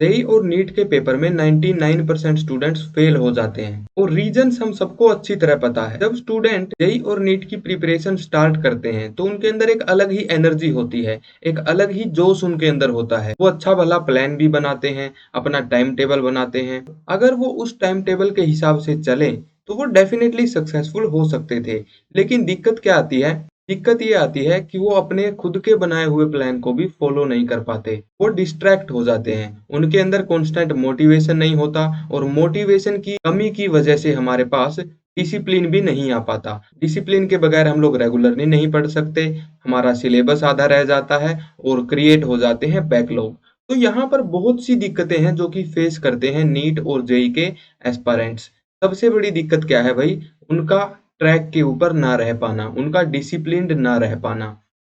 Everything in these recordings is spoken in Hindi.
जेई और नीट के पेपर में 99% स्टूडेंट्स फेल हो जाते हैं और रीजंस हम सबको अच्छी तरह पता है। जब स्टूडेंट जेई और नीट की प्रिपरेशन स्टार्ट करते हैं तो उनके अंदर एक अलग ही एनर्जी होती है, एक अलग ही जोश उनके अंदर होता है। वो अच्छा भला प्लान भी बनाते हैं, अपना टाइम टेबल बनाते हैं। अगर वो उस टाइम टेबल के हिसाब से चले तो वो डेफिनेटली सक्सेसफुल हो सकते थे। लेकिन दिक्कत क्या आती है? दिक्कत ये आती है कि वो अपने खुद के बनाए हुए प्लान को भी फॉलो नहीं कर पाते। वो डिस्ट्रैक्ट हो जाते हैं। उनके अंदर कांस्टेंट मोटिवेशन नहीं होता और मोटिवेशन की कमी की वजह से हमारे पास डिसिप्लिन भी नहीं आ पाता। डिसिप्लिन के बगैर हम लोग रेगुलरली नहीं पढ़ सकते, हमारा सिलेबस आधा रह जाता है और क्रिएट हो जाते हैं बैकलॉग। तो यहाँ पर बहुत सी दिक्कतें हैं जो कि फेस करते हैं नीट और जेई के एस्पायरेंट्स। सबसे बड़ी दिक्कत क्या है भाई? उनका ट्रैक के ऊपर ना रह पाना, उनका डिसिप्लिन्ड ना रह पाना।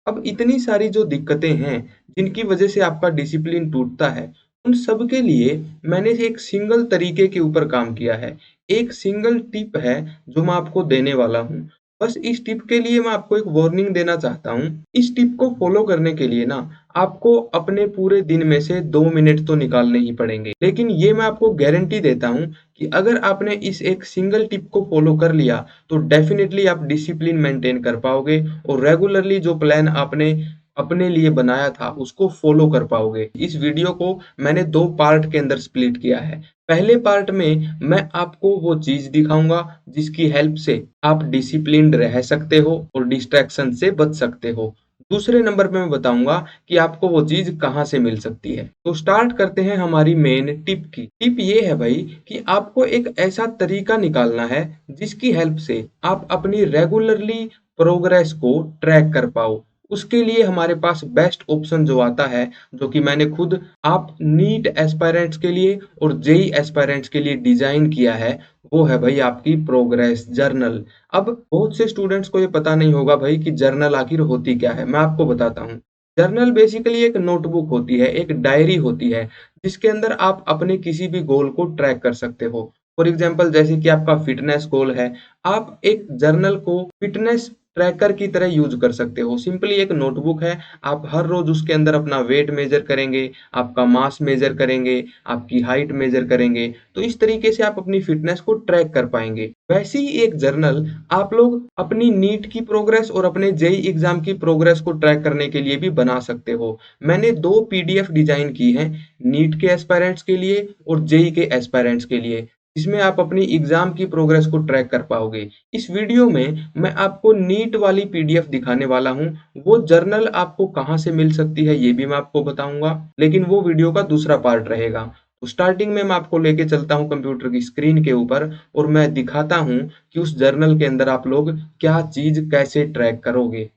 अब इतनी सारी जो दिक्कतें हैं, जिनकी वजह से आपका डिसिप्लिन टूटता है, उन सब के लिए मैंने एक सिंगल तरीके के ऊपर काम किया है। एक सिंगल टिप है जो मैं आपको देने वाला हूँ। बस इस टिप के लिए मैं आपको एक वार्निंग देना चाहता हूँ। इस टिप को फॉलो करने के लिए ना आपको अपने पूरे दिन में से 2 मिनट तो निकालने ही पड़ेंगे। लेकिन ये मैं आपको गारंटी देता हूँ कि अगर आपने इस एक सिंगल टिप को फॉलो कर लिया तो डेफिनेटली आप डिसिप्लिन मेंटेन कर पाओगे और रेगुलरली जो प्लान आपने अपने लिए बनाया था उसको फॉलो कर पाओगे। इस वीडियो को मैंने 2 पार्ट के अंदर स्प्लिट किया है। पहले पार्ट में मैं आपको वो चीज़ दिखाऊँगा जिसकी हेल्प से आप डिसिप्लिन्ड रह सकते हो और डिस्ट्रैक्शन से बच सकते हो। दूसरे नंबर पे मैं बताऊँगा कि आपको वो चीज़ कहाँ से मिल सकती है। तो स्टार्ट करते हैं हमारी मेन टिप की। टिप ये है भाई कि आपको एक ऐसा तरीका निकालना है जिसकी हेल्प से आप अपनी रेगुलरली प्रोग्रेस को ट्रैक कर पाओ। उसके लिए हमारे पास बेस्ट ऑप्शन जो आता है, जो कि मैंने खुद आप नीट एस्पायरेंट्स के लिए और जेईई एस्पायरेंट्स के लिए डिज़ाइन किया है, वो है भाई आपकी प्रोग्रेस जर्नल। अब बहुत से स्टूडेंट्स को ये पता नहीं होगा भाई कि जर्नल आखिर होती क्या है, मैं आपको बताता हूँ। जर्नल बेसिकली एक नोटबुक होती है, एक डायरी होती है, जिसके अंदर आप अपने किसी भी गोल को ट्रैक कर सकते हो। फॉर एग्जांपल जैसे कि आपका फिटनेस गोल है, आप एक जर्नल को फिटनेस ट्रैकर की तरह यूज़ कर सकते हो। सिंपली एक नोटबुक है, आप हर रोज़ उसके अंदर अपना वेट मेज़र करेंगे, आपका मास मेज़र करेंगे, आपकी हाइट मेज़र करेंगे, तो इस तरीके से आप अपनी फिटनेस को ट्रैक कर पाएँगे। वैसे ही एक जर्नल आप लोग अपनी नीट की प्रोग्रेस और अपने जेईई एग्ज़ाम की प्रोग्रेस को ट्रैक करने के लिए भी बना सकते हो। मैंने 2 पीडीएफ डिज़ाइन की हैं, नीट के एस्पायरेंट्स के लिए और जेईई के एस्पायरेंट्स के लिए, जिसमें आप अपनी एग्ज़ाम की प्रोग्रेस को ट्रैक कर पाओगे। इस वीडियो में मैं आपको नीट वाली पीडीएफ दिखाने वाला हूँ, वो जर्नल आपको कहाँ से मिल सकती है ये भी मैं आपको बताऊँगा, लेकिन वो वीडियो का दूसरा पार्ट रहेगा। तो स्टार्टिंग में मैं आपको लेके चलता हूँ कंप्यूटर की स्क्रीन के ऊपर और मैं दिखाता हूँ कि उस जर्नल के अंदर आप लोग क्या चीज़ कैसे ट्रैक करोगे।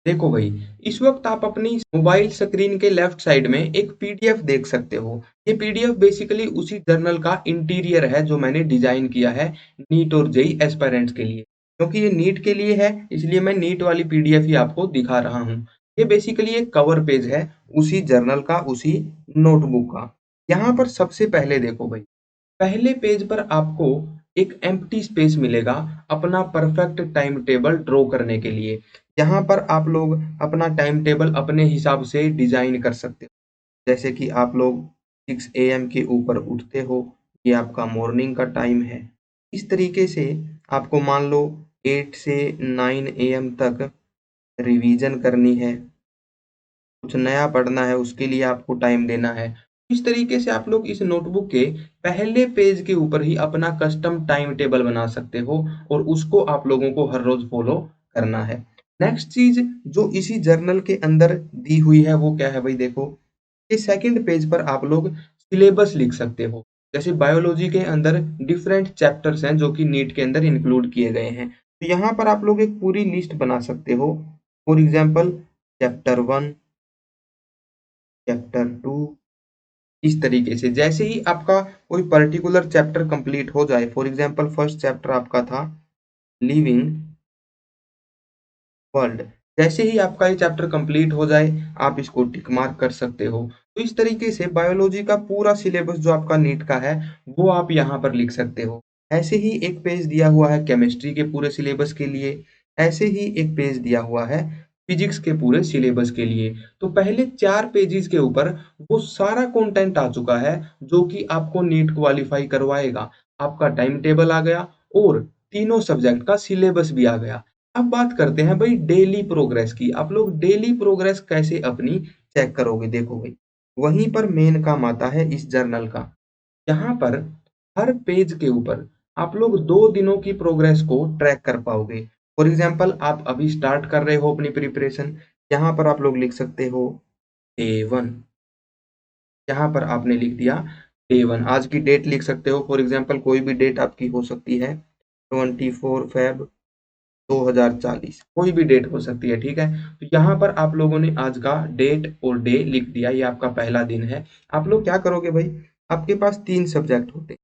देखो भाई, इस वक्त आप अपनी मोबाइल स्क्रीन के लेफ्ट साइड में एक पीडीएफ देख सकते हो। ये पीडीएफ बेसिकली उसी जर्नल का इंटीरियर है जो मैंने डिजाइन किया है नीट और जेईई एस्पायरेंट्स के लिए। क्योंकि ये नीट के लिए है इसलिए मैं नीट वाली पीडीएफ ही आपको दिखा रहा हूँ। ये बेसिकली एक कवर पेज है उसी जर्नल का, उसी नोटबुक का। यहाँ पर सबसे पहले देखो भाई, पहले पेज पर आपको एक एम्प्टी स्पेस मिलेगा अपना परफेक्ट टाइम टेबल ड्रॉ करने के लिए। यहाँ पर आप लोग अपना टाइम टेबल अपने हिसाब से डिज़ाइन कर सकते हो। जैसे कि आप लोग 6 एएम के ऊपर उठते हो, ये आपका मॉर्निंग का टाइम है। इस तरीके से आपको मान लो 8 से 9 एएम तक रिवीजन करनी है, कुछ नया पढ़ना है उसके लिए आपको टाइम देना है। इस तरीके से आप लोग इस नोटबुक के पहले पेज के ऊपर ही अपना कस्टम टाइम टेबल बना सकते हो और उसको आप लोगों को हर रोज फॉलो करना है। नेक्स्ट चीज जो इसी जर्नल के अंदर दी हुई है वो क्या है भाई? देखो, इस सेकंड पेज पर आप लोग सिलेबस लिख सकते हो। जैसे बायोलॉजी के अंदर डिफरेंट चैप्टर्स हैं जो कि नीट के अंदर इंक्लूड किए गए हैं, तो यहाँ पर आप लोग एक पूरी लिस्ट बना सकते हो। फॉर एग्जाम्पल चैप्टर 1, चैप्टर 2, इस तरीके से जैसे ही आपका कोई पर्टिकुलर चैप्टर कंप्लीट हो जाए, फॉर एग्जांपल फर्स्ट चैप्टर आपका था लिविंग वर्ल्ड, जैसे ही आपका ये चैप्टर कंप्लीट हो जाए आप इसको टिक मार्क कर सकते हो। तो इस तरीके से बायोलॉजी का पूरा सिलेबस जो आपका नीट का है वो आप यहाँ पर लिख सकते हो। ऐसे ही एक पेज दिया हुआ है केमिस्ट्री के पूरे सिलेबस के लिए, ऐसे ही एक पेज दिया हुआ है फिजिक्स के पूरे सिलेबस के लिए। तो पहले 4 पेजेज़ के ऊपर वो सारा कंटेंट आ चुका है जो कि आपको नीट क्वालीफाई करवाएगा। आपका टाइम टेबल आ गया और तीनों सब्जेक्ट का सिलेबस भी आ गया। अब बात करते हैं भाई डेली प्रोग्रेस की। आप लोग डेली प्रोग्रेस कैसे अपनी चेक करोगे? देखो भाई, वहीं पर मेन काम आता है इस जर्नल का। यहाँ पर हर पेज के ऊपर आप लोग 2 दिनों की प्रोग्रेस को ट्रैक कर पाओगे। फॉर एग्ज़ाम्पल आप अभी स्टार्ट कर रहे हो अपनी प्रिपरेशन, यहाँ पर आप लोग लिख सकते हो डे 1। यहाँ पर आपने लिख दिया डे 1, आज की डेट लिख सकते हो। फॉर एग्ज़ाम्पल कोई भी डेट आपकी हो सकती है 24 फ़ेब 2040, कोई भी डेट हो सकती है, ठीक है? तो यहाँ पर आप लोगों ने आज का डेट और डे लिख दिया, ये आपका पहला दिन है। आप लोग क्या करोगे भाई, आपके पास 3 सब्जेक्ट होते हैं,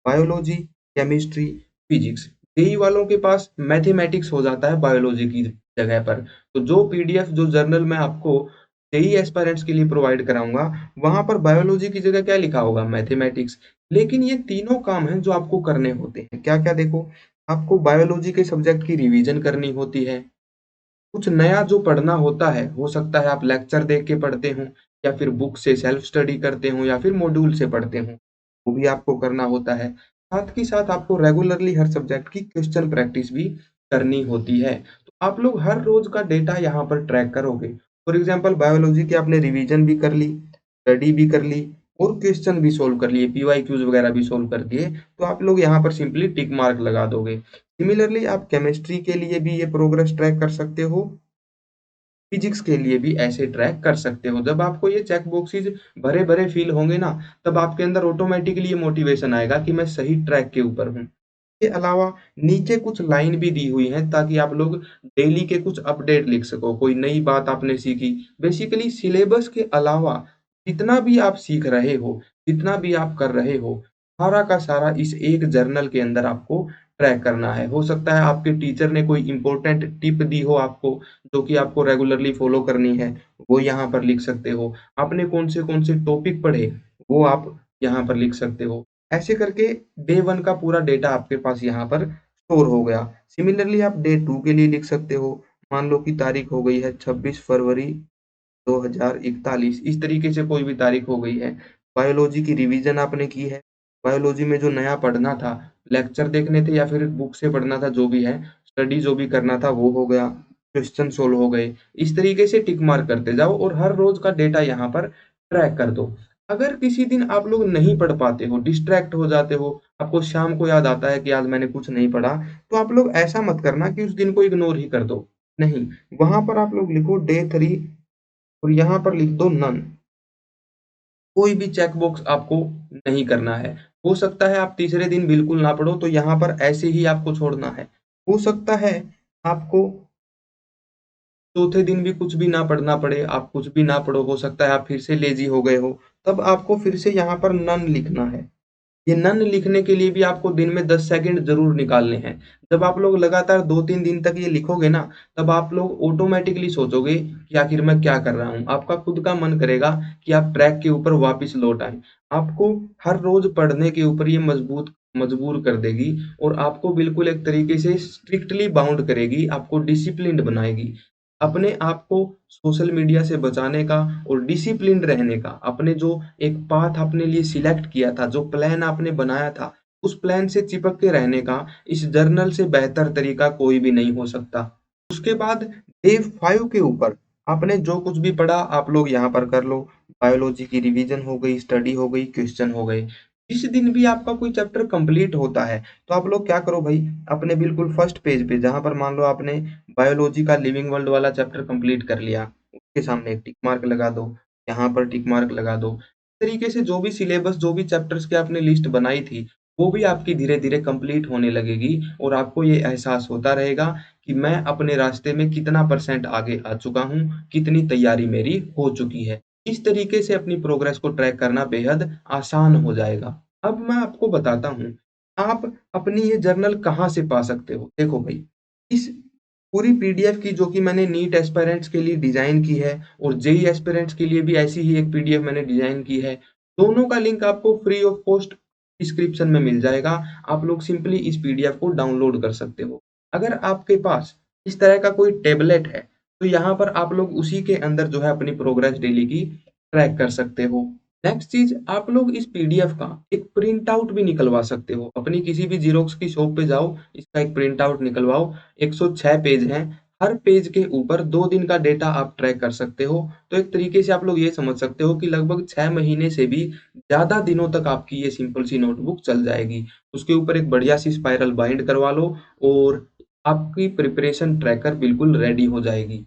बायोलॉजी, केमिस्ट्री, फिजिक्स। जेईई वालों के पास मैथमेटिक्स हो जाता है बायोलॉजी की जगह पर। तो जो पीडीएफ जो जर्नल मैं आपको जेईई एस्पायरेंट्स के लिए प्रोवाइड कराऊँगा, वहाँ पर बायोलॉजी की जगह क्या लिखा होगा? मैथमेटिक्स। लेकिन ये तीनों काम हैं जो आपको करने होते हैं। क्या-क्या देखो, आपको बायोलॉजी के सब्जेक्ट की रिवीजन करनी होती है। कुछ नया जो पढ़ना होता है, हो सकता है आप लेक्चर देख के पढ़ते हों या फिर बुक से सेल्फ स्टडी करते हों या फिर मॉड्यूल से पढ़ते हों, वो भी आपको करना होता है। साथ ही साथ आपको रेगुलरली हर सब्जेक्ट की क्वेश्चन प्रैक्टिस भी करनी होती है। तो आप लोग हर रोज़ का डेटा यहाँ पर ट्रैक करोगे। फॉर एग्ज़ाम्पल बायोलॉजी की आपने रिवीजन भी कर ली, स्टडी भी कर ली और क्वेश्चन भी सॉल्व कर लिए, पीवाईक्यूज़ वगैरह भी सॉल्व कर दिए, तो आप लोग यहाँ पर सिंपली टिक मार्क लगा दोगे। सिमिलरली आप केमिस्ट्री के लिए भी ये प्रोग्रेस ट्रैक कर सकते हो, फिजिक्स के लिए भी ऐसे ट्रैक कर सकते हो। जब आपको ये चेक बॉक्सेस भरे-भरे फ़ील होंगे ना, तब आपके अंदर ऑटोमैटिकली ये मोटिवेशन आएगा कि मैं सही ट्रैक के ऊपर हूँ। इसके अलावा नीचे कुछ लाइन भी दी हुई हैं ताकि आप लोग डेली के कुछ अपडेट लिख सको, कोई नई बात आपने सीखी। बेसिकली सिलेबस के अलावा जितना भी आप सीख रहे हो, जितना भी आप कर रहे हो, सारा का सारा इस एक जर्नल के अंदर आपको ट्रैक करना है। हो सकता है आपके टीचर ने कोई इम्पोर्टेंट टिप दी हो आपको, जो कि आपको रेगुलरली फॉलो करनी है, वो यहाँ पर लिख सकते हो। आपने कौन से टॉपिक पढ़े, वो आप यहाँ पर लिख सकते हो। ऐसे करके डे 1 का पूरा डेटा आपके पास यहाँ पर स्टोर हो गया। सिमिलरली आप डे 2 के लिए लिख सकते हो। मान लो कि तारीख हो गई है 26 फरवरी 2041, इस तरीके से कोई भी तारीख हो गई है। बायोलॉजी की रिवीजन आपने की है। बायोलॉजी में जो नया पढ़ना था, लेक्चर देखने थे या फिर बुक से पढ़ना था, जो भी है, स्टडी जो भी करना था वो हो गया, क्वेश्चन सोल्व हो गए। इस तरीके से टिक मार्क करते जाओ और हर रोज़ का डेटा यहाँ पर ट्रैक कर दो। अगर किसी दिन आप लोग नहीं पढ़ पाते हो, डिस्ट्रैक्ट हो जाते हो, आपको शाम को याद आता है कि आज मैंने कुछ नहीं पढ़ा, तो आप लोग ऐसा मत करना कि उस दिन को इग्नोर ही कर दो। नहीं, वहाँ पर आप लोग लिखो डे 3 और यहाँ पर लिख दो नन। कोई भी चेक बॉक्स आपको नहीं करना है। हो सकता है आप तीसरे दिन बिल्कुल ना पढ़ो, तो यहाँ पर ऐसे ही आपको छोड़ना है। हो सकता है आपको चौथे दिन भी कुछ भी ना पढ़ना पड़े, आप कुछ भी ना पढ़ो, हो सकता है आप फिर से लेज़ी हो गए हो, तब आपको फिर से यहाँ पर नन लिखना है। ये नन लिखने के लिए भी आपको दिन में 10 सेकंड ज़रूर निकालने हैं। जब आप लोग लगातार 2-3 दिन तक ये लिखोगे ना, तब आप लोग ऑटोमैटिकली सोचोगे कि आखिर मैं क्या कर रहा हूँ? आपका खुद का मन करेगा कि आप ट्रैक के ऊपर वापस लौट आएँ। आपको हर रोज़ पढ़ने के ऊपर ये मजबूर कर देगी और आपको बिल्कुल एक तरीके से स्ट्रिक्टली बाउंड करेगी, आपको डिसिप्लिन्ड बनाएगी। अपने आप को सोशल मीडिया से बचाने का और डिसिप्लिन्ड रहने का, अपने जो एक पाथ अपने लिए सिलेक्ट किया था, जो प्लान आपने बनाया था, उस प्लान से चिपक के रहने का इस जर्नल से बेहतर तरीका कोई भी नहीं हो सकता। उसके बाद डे 5 के ऊपर आपने जो कुछ भी पढ़ा आप लोग यहाँ पर कर लो। बायोलॉजी की रिवीजन हो गई, स्टडी हो गई, क्वेश्चन हो गए। जिस दिन भी आपका कोई चैप्टर कंप्लीट होता है, तो आप लोग क्या करो भाई, अपने बिल्कुल फर्स्ट पेज पे जहाँ पर मान लो आपने बायोलॉजी का लिविंग वर्ल्ड वाला चैप्टर कंप्लीट कर लिया, उसके सामने एक टिक मार्क लगा दो, यहाँ पर टिक मार्क लगा दो। इस तरीके से जो भी सिलेबस, जो भी चैप्टर्स की आपने लिस्ट बनाई थी, वो भी आपकी धीरे-धीरे कंप्लीट होने लगेगी और आपको ये एहसास होता रहेगा कि मैं अपने रास्ते में कितना परसेंट आगे आ चुका हूँ, कितनी तैयारी मेरी हो चुकी है। इस तरीके से अपनी प्रोग्रेस को ट्रैक करना बेहद आसान हो जाएगा। अब मैं आपको बताता हूँ, आप अपनी ये जर्नल कहाँ से पा सकते हो? देखो भाई, इस पूरी पीडीएफ की जो कि मैंने नीट एस्पायरेंट्स के लिए डिज़ाइन की है और जेईई एस्पिरेंट्स के लिए भी ऐसी ही एक पीडीएफ मैंने डिज़ाइन की है। दोनों का लिंक आपको फ्री ऑफ कॉस्ट डिस्क्रिप्शन में मिल जाएगा। आप लोग सिंपली इस पीडीएफ को डाउनलोड कर सकते हो। अगर आपके पास इस तरह का कोई टैबलेट है, तो यहाँ पर आप लोग उसी के अंदर जो है अपनी प्रोग्रेस डेली की ट्रैक कर सकते हो। नेक्स्ट चीज़, आप लोग इस पीडीएफ का एक प्रिंट आउट भी निकलवा सकते हो। अपनी किसी भी ज़ेरॉक्स की शॉप पे जाओ, इसका एक प्रिंट आउट निकलवाओ। 106 पेज हैं, हर पेज के ऊपर 2 दिन का डेटा आप ट्रैक कर सकते हो। तो एक तरीके से आप लोग ये समझ सकते हो कि लगभग 6 महीने से भी ज़्यादा दिनों तक आपकी ये सिंपल सी नोटबुक चल जाएगी। उसके ऊपर एक बढ़िया सी स्पाइरल बाइंड करवा लो और आपकी प्रिपरेशन ट्रैकर बिल्कुल रेडी हो जाएगी।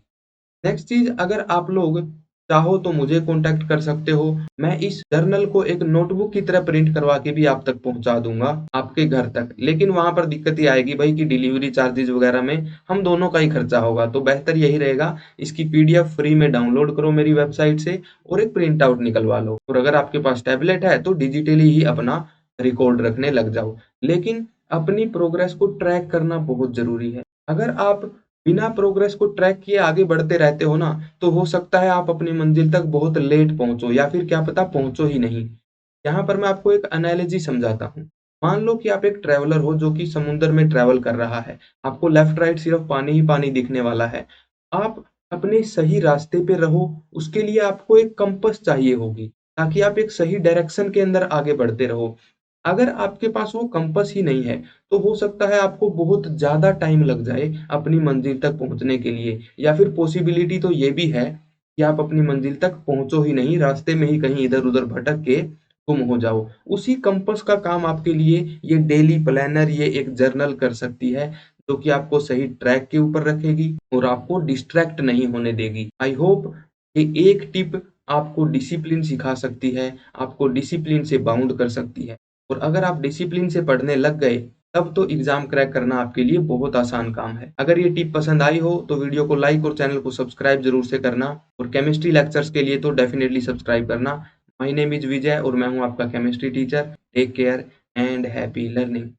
नेक्स्ट चीज़, अगर आप लोग चाहो तो मुझे कॉन्टैक्ट कर सकते हो। मैं इस जर्नल को एक नोटबुक की तरह प्रिंट करवा के भी आप तक पहुँचा दूँगा, आपके घर तक। लेकिन वहाँ पर दिक्कत ये आएगी भाई कि डिलीवरी चार्जेज़ वग़ैरह में हम दोनों का ही खर्चा होगा। तो बेहतर यही रहेगा, इसकी पीडीएफ फ्री में डाउनलोड करो मेरी वेबसाइट से और एक प्रिंट आउट निकलवा लो। और अगर आपके पास टैबलेट है तो डिजिटली ही अपना रिकॉर्ड रखने लग जाओ। लेकिन अपनी प्रोग्रेस को ट्रैक करना बहुत ज़रूरी है। अगर आप बिना प्रोग्रेस को ट्रैक किए आगे बढ़ते रहते हो ना, तो हो सकता है आप अपनी मंजिल तक बहुत लेट पहुँचो या फिर क्या पता पहुँचो ही नहीं। यहाँ पर मैं आपको एक एनालॉजी समझाता हूँ। मान लो कि आप एक ट्रैवलर हो जो कि समुद्र में ट्रैवल कर रहा है। आपको लेफ्ट राइट सिर्फ पानी ही पानी दिखने वाला है। आप अपने सही रास्ते पे रहो, उसके लिए आपको एक कंपास चाहिए होगी, ताकि आप एक सही डायरेक्शन के अंदर आगे बढ़ते रहो। अगर आपके पास वो कंपास ही नहीं है, तो हो सकता है आपको बहुत ज़्यादा टाइम लग जाए अपनी मंजिल तक पहुँचने के लिए, या फिर पॉसिबिलिटी तो ये भी है कि आप अपनी मंजिल तक पहुँचो ही नहीं, रास्ते में ही कहीं इधर-उधर भटक के गुम हो जाओ। उसी कंपास का काम आपके लिए ये डेली प्लानर, ये एक जर्नल कर सकती है, जो कि आपको सही ट्रैक के ऊपर रखेगी और आपको डिस्ट्रैक्ट नहीं होने देगी। आई होप ये एक टिप आपको डिसिप्लिन सिखा सकती है, आपको डिसिप्लिन से बाउंड कर सकती है। और अगर आप डिसिप्लिन से पढ़ने लग गए, तब तो एग्ज़ाम क्रैक करना आपके लिए बहुत आसान काम है। अगर ये टिप पसंद आई हो, तो वीडियो को लाइक और चैनल को सब्सक्राइब ज़रूर से करना और केमिस्ट्री लेक्चर्स के लिए तो डेफ़िनेटली सब्सक्राइब करना। माय नेम इज़ विजय और मैं हूँ आपका chemistry teacher. Take care and happy learning.